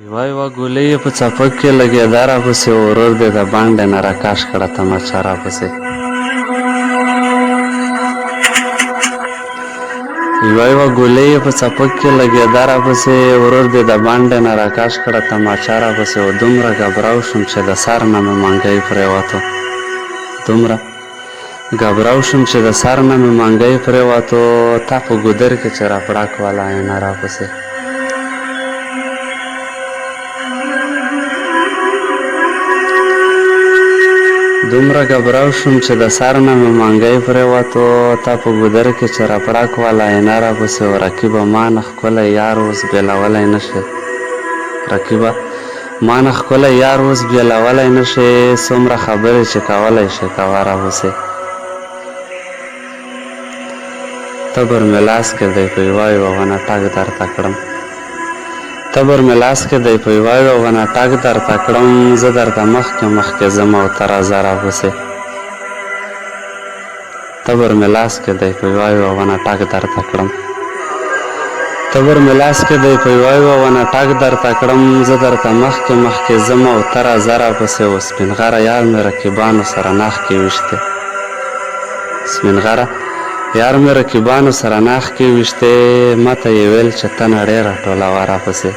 یوه ګولۍ یې په څپک کې لګېده راپسې ورور دې د باندې نه راکاش کړه تماچه راپسې یوه ګولۍ یې په څپک کې لګېده راپسې ورور دې د باندې نه راکاش کړه تماچه راپسې و دومره ګبراو شوم چې د سر نه مې منګی پرېوتو دومره ګبراو شوم چې د سر نه مې منګی پرېوتو تا په ګودر کې چې راپړک والا عینه راپسې دومره ګبراو شوم چې د سر نه مې منګی پرېوتو تا په ګودر کې چې راپړک والا عینه راپسې و رقیبه ما نه ښکلی یار اوس بېلولی نه شي رقیبه ما نه ښکلی یار اوس بېلولی نه شي څومره خبرې چې کولی شي کوه راپسې تبر مې لاس کې دی په یوه ونه ټک درته کړم تبر مې لاس کې دی په یوه ونه ټک درته کړم زه درته مخکې ځم او ته راځه راپسې تبر مې لاس کې دی په یوه ونه ټک درته کړم تبر مې لاس کې دی په یوه ونه ټک درته کړم زه درته مخکې ځم او ته راځه راپسې و سپین غره یار مې رقیبانو سره ناخ کې ویشتې سپین غره یار مې رقیبانو سره ناخ کې ویشتې ماته یې ویل چې ته نړۍ راټولوه راپسې